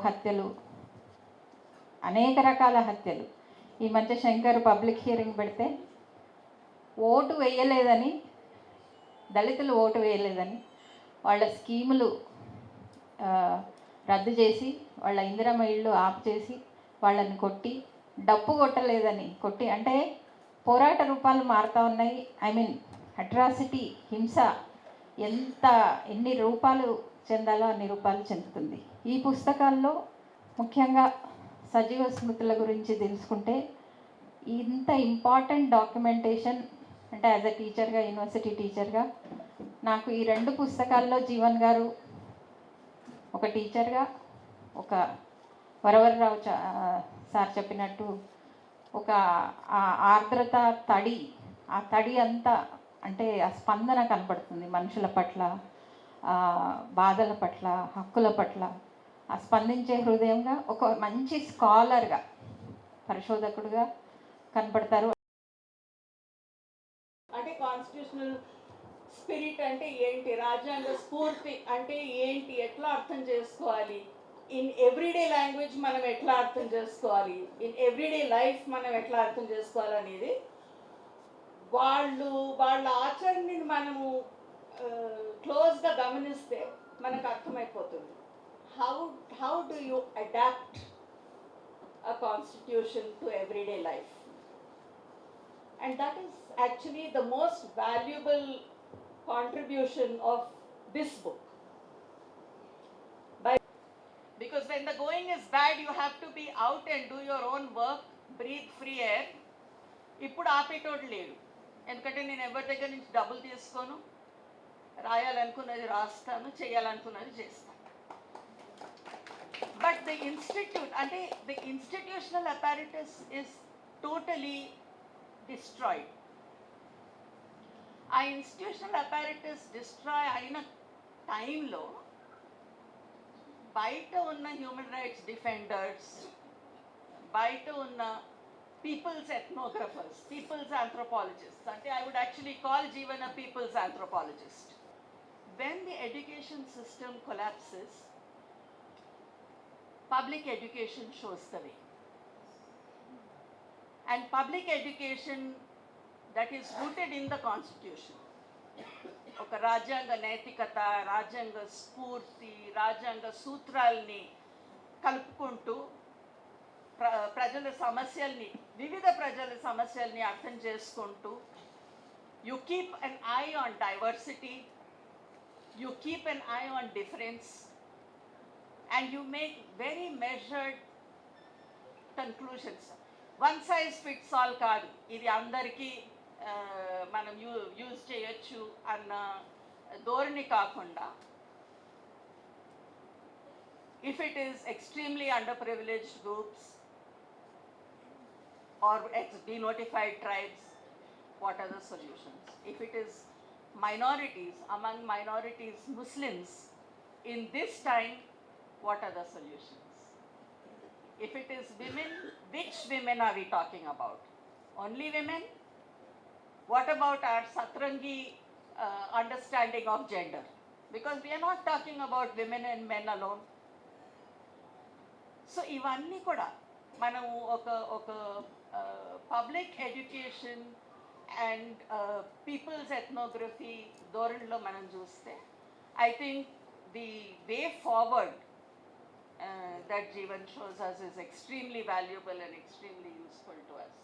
హత్యలు, అనేక రకాల హత్యలు. ఈ మధ్య శంకర్ పబ్లిక్ హియరింగ్ పెడితే ఓటు వేయలేదని, దళితులు ఓటు వేయలేదని వాళ్ళ స్కీములు రద్దు చేసి, వాళ్ళ ఇందిరమ్మ ఇళ్ళు ఆఫ్ చేసి, వాళ్ళని కొట్టి, డప్పు కొట్టలేదని కొట్టి, అంటే పోరాట రూపాలు మారుతూ ఉన్నాయి. ఐ మీన్ అట్రాసిటీ, హింస ఎన్ని రూపాలు చెందాలో అన్ని రూపాలు చెందుతుంది. ఈ పుస్తకాల్లో ముఖ్యంగా సజీవ స్మృతుల గురించి తెలుసుకుంటే ఇంత ఇంపార్టెంట్ డాక్యుమెంటేషన్, అంటే యాజ్ అ టీచర్గా, యూనివర్సిటీ టీచర్గా నాకు ఈ 2 పుస్తకాల్లో జీవన్ గారు ఒక టీచర్గా, ఒక వరవరరావు సార్ చెప్పినట్టు ఒక ఆర్ద్రత, ఆ తడి అంతా, అంటే ఆ స్పందన కనపడుతుంది మనుషుల పట్ల, బాధల పట్ల, హక్కుల పట్ల ఆ స్పందించే హృదయంగా ఒక మంచి స్కాలర్గా, పరిశోధకుడుగా కనపడతారు. అంటే కాన్స్టిట్యూషనల్ స్పిరిట్ అంటే ఏంటి, రాజ్యాంగ స్ఫూర్తి అంటే ఏంటి, ఎట్లా అర్థం చేసుకోవాలి, ఇన్ ఎవ్రీడే లాంగ్వేజ్ మనం ఎట్లా అర్థం చేసుకోవాలి, ఇన్ ఎవ్రీడే లైఫ్ మనం ఎట్లా అర్థం చేసుకోవాలి అనేది వాళ్ళ ఆచరణని మనము క్లోజ్గా గమనిస్తే మనకు అర్థమైపోతుంది. How do you adapt a constitution to everyday life, and that is actually the most valuable contribution of this book. Because when the going is bad, you have to be out and do your own work, breathe free air. ఇప్పుడు ఆపేటోడు లేడు, ఎందుకంటే నేను ఎవరి దగ్గర నుంచి డబ్బులు తీసుకోను, రాయాలనుకున్నది రాస్తాను, చేయాలనుకున్నది చేస్తాను. But the institute, అంటే the institutional apparatus is totally destroyed. ఆ institutional apparatus destroy అయిన టైంలో బయట ఉన్న హ్యూమన్ రైట్స్ డిఫెండర్స్, బయట ఉన్న పీపుల్స్ ఎథ్నోగ్రఫర్స్, పీపుల్స్ ఆంథ్రోపాలజిస్ట్స్, అంటే I would actually call Jeevan a people's anthropologist. When the education system collapses, public education shows the way. And public education that is rooted in the constitution, ఒక రాజ్యాంగ నైతికత, రాజ్యాంగ స్ఫూర్తి, రాజ్యాంగ సూత్రాల్ని కలుపుకుంటూ ప్రజల సమస్యల్ని, వివిధ ప్రజల సమస్యల్ని అర్థం చేసుకుంటూ, you keep an I on diversity, you keep an I on difference, and you make very measured conclusions. One size fits all కాదు, ఇది అందరికీ మనం యూజ్ చేయొచ్చు అన్న ధోరణి కాకుండా, if it is extremely underprivileged groups or denotified tribes, what are the solutions? If it is minorities, among minorities Muslims in this time, what are the solutions? If it is women, which women are we talking about? Only women? What about our Satrangi understanding of gender? Because we are not talking about women and men alone. So ivanni kuda manamu oka public education and people's ethnography dhoranlo manam chuste, I think the way forward that Jeevan shows us is extremely valuable and extremely useful to us.